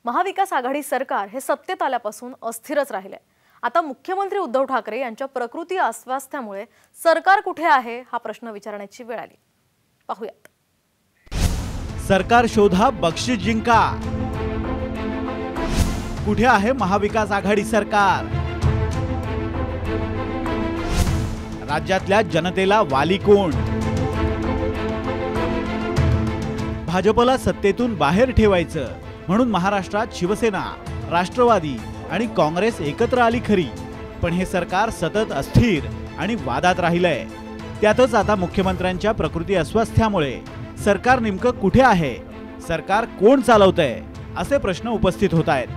महाविकास आघाडी सरकार हे सत्तेत आल्यापासून अस्थिरच राहिले। आता मुख्यमंत्री उद्धव ठाकरे यांच्या प्रकृती अस्वास्थ्यामुळे सरकार कुठे आहे हा प्रश्न विचारण्याची वेळ आली। पाहूयात। सरकार शोधा बक्षीस जिंका। कुठे आहे महाविकास आघाडी सरकार? राज्यातल्या जनतेला वाली कोण? भाजपला सत्तेतून बाहेर ठेवायचं म्हणून महाराष्ट्रात शिवसेना, राष्ट्रवादी आणि काँग्रेस एकत्र आली खरी, पण हे सरकार सतत अस्थिर आणि वादात राहिलंय। त्यातच आता मुख्यमंत्र्यांच्या प्रकृती अस्वास्थ्यामुळे सरकार नेमकं कुठे आहे, सरकार कोण चालवतंय असे प्रश्न उपस्थित होत आहेत।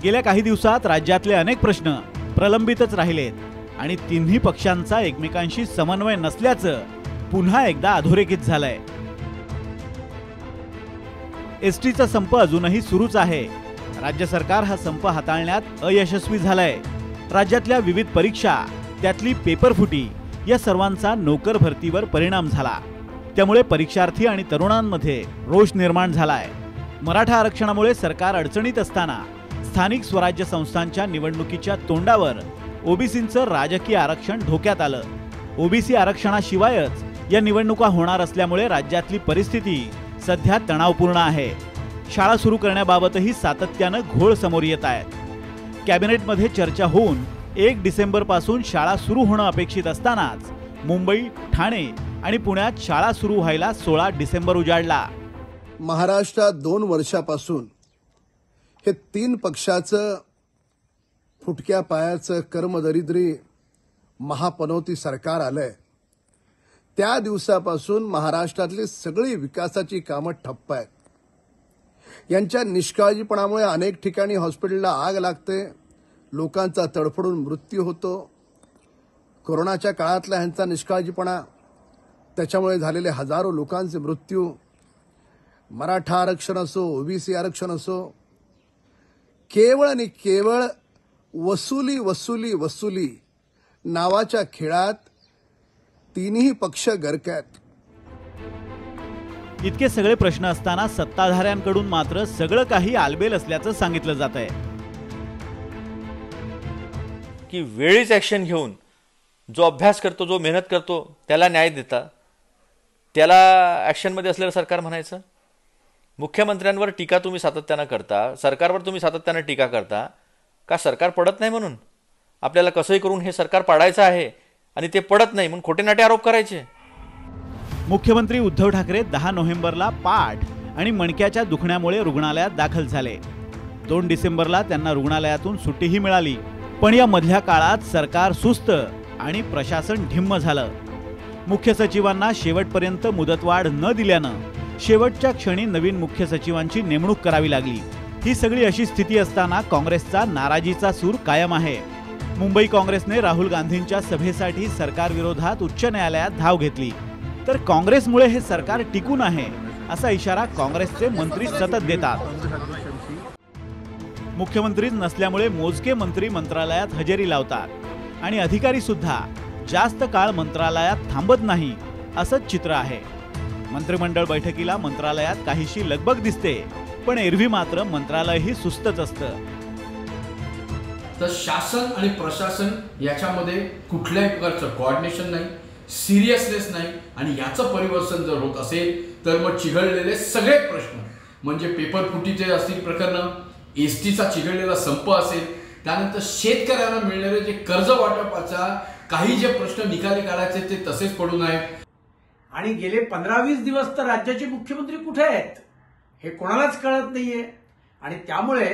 गेल्या काही दिवसात राज्यातले अनेक प्रश्न प्रलंबितच राहिलेत आणि तिन्ही पक्षांचा एकमेकांशी समन्वय नसल्याचं पुन्हा एकदा अधोरेखित झालंय। एसटीचा संप अजूनही सुरूच आहे। राज्य सरकार हा संप हाताळण्यात अयशस्वी झालंय। राज्यातल्या विविध परीक्षा, त्यातली पेपरफुटी या सर्वांचा नोकर भरतीवर परिणाम झाला। त्यामुळे परीक्षार्थी आणि तरुणांमध्ये रोष निर्माण झालाय। मराठा आरक्षणामुळे सरकार अडचणीत असताना स्थानिक स्वराज्य संस्थांच्या निवडणुकीच्या तोंडावर ओबीसींचं राजकीय आरक्षण धोक्यात आलं। ओबीसी आरक्षणाशिवायच या निवडणुका होणार असल्यामुळे राज्यातली परिस्थिती सध्या तणावपूर्ण आहे। शाळा सुरू करण्याबाबतही सातत्यानं घोळ समोर येत आहेत। कॅबिनेटमध्ये चर्चा होऊन 1 डिसेंबर पासून शाळा सुरू होणं अपेक्षित असतानाच मुंबई, ठाणे आणि पुण्यात शाळा सुरू व्हायला 16 डिसेंबर उजाडला। महाराष्ट्रात 2 वर्षापासून हे 3 पक्षाचं फुटक्या पायाचं कर्मदरिद्री महापनौती सरकार आलंय। त्या दिवसापासून महाराष्ट्रातली सगळी विकासाची कामं ठप्प आहेत। यांच्या निष्काळजीपणामुळे अनेक ठिकाणी हॉस्पिटलला आग लागते, लोकांचा तडफडून मृत्यू होतो। कोरोनाच्या काळातला ह्यांचा निष्काळजीपणा, त्याच्यामुळे झालेले हजारो लोकांचे मृत्यू, मराठा आरक्षण असो, ओबीसी आरक्षण असो, केवळ आणि केवळ वसुली वसुली वसुली नावाच्या खेळात तिन्ही पक्ष गरकायत। इतके सगळे प्रश्न असताना सत्ताधाऱ्यांकडून मात्र सगळं काही आलबेल असल्याचं सांगितलं जात आहे की वेळीच ऍक्शन घेऊन जो अभ्यास करतो, जो मेहनत करतो त्याला न्याय देता, त्याला ऍक्शनमध्ये असलेलं सरकार म्हणायचं। मुख्यमंत्र्यांवर टीका तुम्ही सातत्यानं करता, सरकारवर तुम्ही सातत्यानं टीका करता का सरकार पडत नाही म्हणून? आपल्याला कसंही करून हे सरकार पाडायचं आहे आणि ते पडत नाही म्हणून खोटे नाटे आरोप करायचे। मुख्यमंत्री उद्धव ठाकरे 10 नोव्हेंबरला पाठ आणि मणक्याच्या दुखण्यामुळे रुग्णालयात दाखल झाले। 2 डिसेंबरला त्यांना रुग्णालयातून सुट्टीही मिळाली, पण या मधल्या काळात सरकार सुस्त आणि प्रशासन ढिम्म झालं। मुख्य सचिवांना शेवटपर्यंत मुदतवाढ न दिल्यानं शेवटच्या क्षणी नवीन मुख्य सचिवांची नेमणूक करावी लागली। ही सगळी अशी स्थिती असताना काँग्रेसचा नाराजीचा सूर कायम आहे। मुंबई काँग्रेसने राहुल गांधींच्या सभेसाठी सरकार विरोधात उच्च न्यायालयात धाव घेतली, तर काँग्रेसमुळे हे सरकार टिकून आहे असा इशारा काँग्रेसचे मंत्री सतत देतात। मुख्यमंत्री नसल्यामुळे मोजके मंत्री मंत्रालयात हजेरी लावतात आणि अधिकारी सुद्धा जास्त काळ मंत्रालयात थांबत नाही असंच चित्र आहे। मंत्रिमंडळ बैठकीला मंत्रालयात काहीशी लगबग दिसते, पण एरवी मात्र मंत्रालयही सुस्तच असतं। तर शासन आणि प्रशासन याच्यामध्ये कुठल्याही प्रकारचं कोऑर्डिनेशन नाही, सिरियसनेस नाही आणि याचं परिवर्तन जर होत असेल तर मग चिघळलेले सगळे प्रश्न म्हणजे पेपर फुटीचे असतील प्रकरणं, एसटीचा चिघळलेला संप असेल, त्यानंतर शेतकऱ्यांना मिळणारे जे कर्ज वाटपाचा काही जे प्रश्न निकाली काढायचे ते तसेच पडून आहेत। आणि गेले 15-20 दिवस तर राज्याचे मुख्यमंत्री कुठे आहेत हे कोणालाच कळत नाहीये आणि त्यामुळे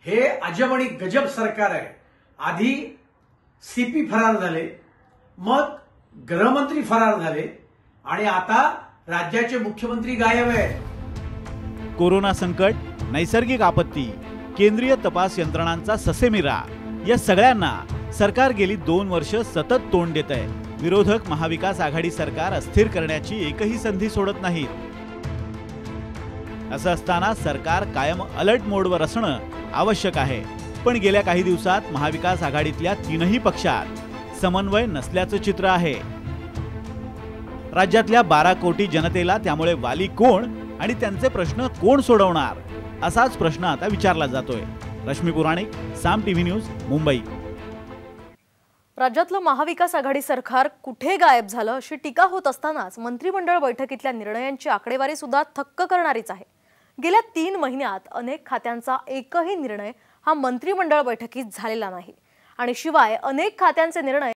हे अजब आणि गजब सरकार आहे। आधी सीपी फरार झाले, मग गृहमंत्री फरार झाले आणि आता राज्याचे मुख्यमंत्री गायब आहेत। कोरोना संकट, नैसर्गिक आपत्ती, केंद्रीय तपास यंत्रणांचा ससेमिरा या सगळ्यांना सरकार गेली 2 वर्ष सतत तोंड देत आहे। विरोधक महाविकास आघाडी सरकार अस्थिर करण्याची एकही संधी सोडत नाहीत। असं असताना सरकार कायम अलर्ट मोडवर असणं आवश्यक आहे, पण गेल्या काही दिवसात महाविकास आघाडीतल्या 3ही पक्षात समन्वय नसल्याचं चित्र आहे। राज्यातल्या 12 कोटी जनतेला त्यामुळे वाली कोण आणि त्यांचे प्रश्न कोण सोडवणार असाच प्रश्न आता विचारला जातोय। रश्मी पुराणिक, साम टीव्ही न्यूज, मुंबई। राज्यातलं महाविकास आघाडी सरकार कुठे गायब झालं अशी टीका होत असतानाच मंत्रिमंडळ बैठकीतल्या निर्णयांची आकडेवारी सुद्धा थक्क करणारीच आहे। गेल्या 3 महिन्यात अनेक खात्यांचा एकही निर्णय हा मंत्रिमंडळ बैठकीत झालेला नाही आणि शिवाय अनेक खात्यांचे निर्णय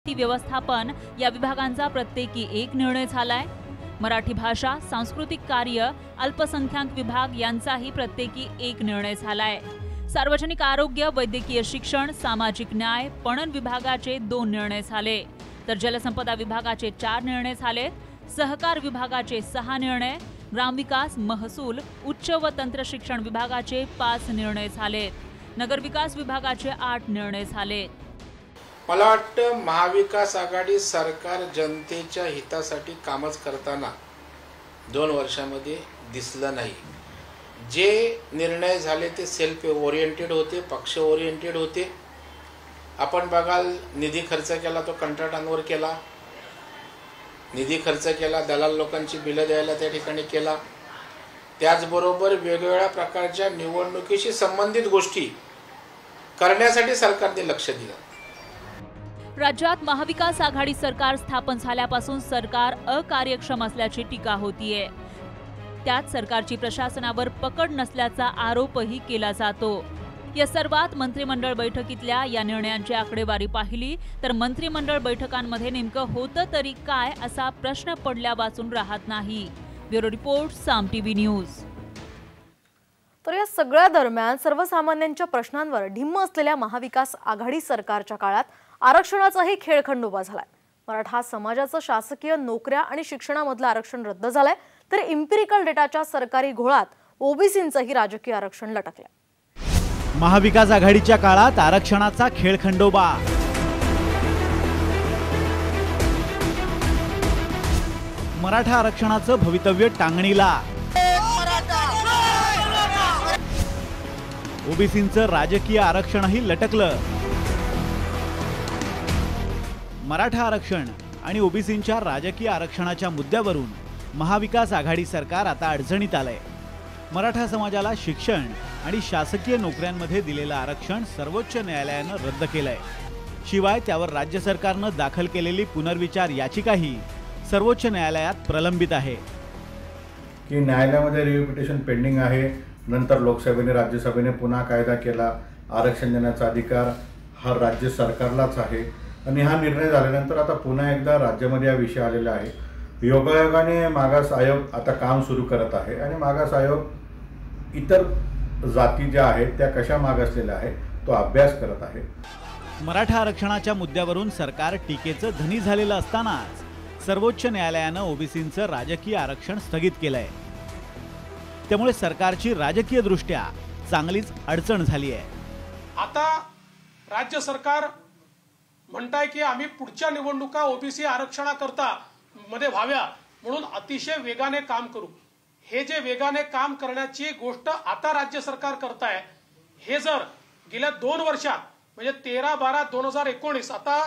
व्यवस्थापन या विभागांचा प्रत्येकी एक निर्णय झालाय। मराठी भाषा, सांस्कृतिक कार्य, अल्पसंख्याक विभाग यांचाही प्रत्येकी एक निर्णय झालाय। सार्वजनिक आरोग्य, वैद्यकीय शिक्षण, सामाजिक न्याय, पणन विभागाचे 2 निर्णय झाले, तर जलसंपदा विभागाचे 4 निर्णय झाले। सहकार विभागाचे 6 निर्णय, ग्रामविकास, महसूल, उच्च व तंत्र शिक्षण विभागाचे 5 निर्णय झाले, नगरविकास विभागाचे 8 निर्णय झाले। मला वाटतं महाविकास आघाडी सरकार जनतेच्या हितासाठी कामच करताना 2 वर्षांमध्ये दिसलं नाही। जे निर्णय झाले ते सेल्फ ओरिएंटेड होते, पक्ष ओरिएंटेड होते। आपण बघाल, निधी खर्च केला तो कंत्राटांवर केला, निधी खर्च केला दलाल लोकांची बिलं द्यायला त्या ठिकाणी केला, त्याचबरोबर वेगवेगळ्या प्रकारच्या निवडणुकीशी संबंधित गोष्टी करण्यासाठी सरकारने लक्ष दिलं। राज्यात महाविकास आघाडी सरकार स्थापन झाल्यापासून सरकार अकार्यक्षम असल्याची टीका होतीये। त्यात सरकारची प्रशासनावर पकड नसल्याचा आरोपही केला जातो। या सर्वात मंत्रिमंडळ बैठकीतल्या या निर्णयांची आकडेवारी पाहिली तर मंत्रिमंडळ बैठकांमध्ये नेमकं होतं तरी काय असा प्रश्न पडल्या वाचून राहत नाही। ब्युरो रिपोर्ट, साम टीव्ही न्यूज। तर या सगळ्या दरम्यान सर्वसामान्यांच्या प्रश्नांवर ढिम्म असलेल्या महाविकास आघाडी सरकारच्या काळात आरक्षणाचाही खेळखंडोबा झालाय। मराठा समाजाचं शासकीय नोकऱ्या आणि शिक्षणामधलं आरक्षण रद्द झालंय, तर इम्पिरिकल डेटाच्या सरकारी घोळात ओबीसींचंही राजकीय आरक्षण लटकलंय। महाविकास आघाडीच्या काळात आरक्षणाचा खेळखंडोबा। मराठा आरक्षणाचं भवितव्य टांगणीला। ओबीसींचं राजकीय आरक्षणही लटकलं। मराठा आरक्षण आणि ओबीसींच्या राजकीय आरक्षणाच्या मुद्द्यावरून महाविकास आघाडी सरकार आता अडचणीत आलंय। मराठा समाजाला शिक्षण आणि शासकीय नोकऱ्यांमध्ये दिलेलं आरक्षण सर्वोच्च न्यायालयानं रद्द केलंय। शिवाय त्यावर राज्य सरकारनं दाखल केलेली पुनर्विचार याचिकाही सर्वोच्च न्यायालयात प्रलंबित आहे। की न्यायालयामध्ये रिव्ह्यू पिटिशन पेंडिंग आहे, नंतर लोकसभेने राज्यसभेने पुन्हा कायदा केला, आरक्षण देण्याचा अधिकार हा राज्य सरकारलाच आहे आणि हा निर्णय झाल्यानंतर आता पुन्हा एकदा राज्यामध्ये हा विषय आलेला आहे। योगायोगाने मागास आयोग आता काम सुरू करत आहे आणि मागास आयोग इतर जाती ज्या आहेत त्या कशा मागासलेल्या आहेत तो अभ्यास करत आहे। मराठा आरक्षणाच्या मुद्द्यावरून सरकार टीकेचं धनी झालेलं असतानाच सर्वोच्च न्यायालयानं ओबीसींचं राजकीय आरक्षण स्थगित केलंय। त्यामुळे सरकारची राजकीय दृष्ट्या चांगलीच अडचण झाली आहे। आता राज्य सरकार म्हणताय की आम्ही पुढच्या निवडणुका ओबीसी आरक्षणाकरता मध्ये व्हाव्या म्हणून अतिशय वेगाने काम करू. हे जे वेगाने काम करण्याची गोष्ट आता राज्य सरकार करत आहे, हे जर गेल्या 2 वर्षात म्हणजे 13/12/2019 आता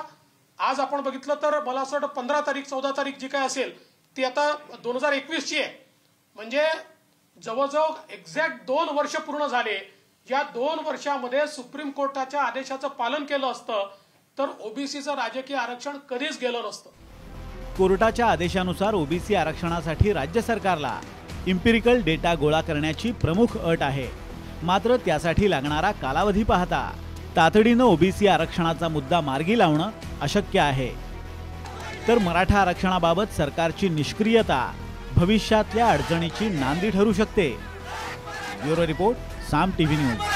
आज आपण बघितलं तर मला असं वाटतं 15 तारीख 14 तारीख जी काय असेल ती आता 2021ची आहे. म्हणजे जवळजवळ एक्झॅक्ट 2 वर्ष पूर्ण झाले. या 2 वर्षामध्ये सुप्रीम कोर्टाच्या आदेशाचं पालन केलं असतं तर ओबीसीचं राजकीय आरक्षण कधीच गेलं नसतं. कोर्टाच्या आदेशानुसार ओबीसी आरक्षणासाठी राज्य सरकारला इम्पिरिकल डेटा गोळा करण्याची प्रमुख अट आहे. मात्र त्यासाठी लागणारा कालावधी पाहता तातडीनं ओबीसी आरक्षणाचा मुद्दा मार्गी लावणं अशक्य आहे. तर मराठा आरक्षणाबाबत सरकारची निष्क्रियता भविष्यातल्या अडचणीची नांदी ठरू शकते. ब्युरो रिपोर्ट, साम टीव्ही न्यूज.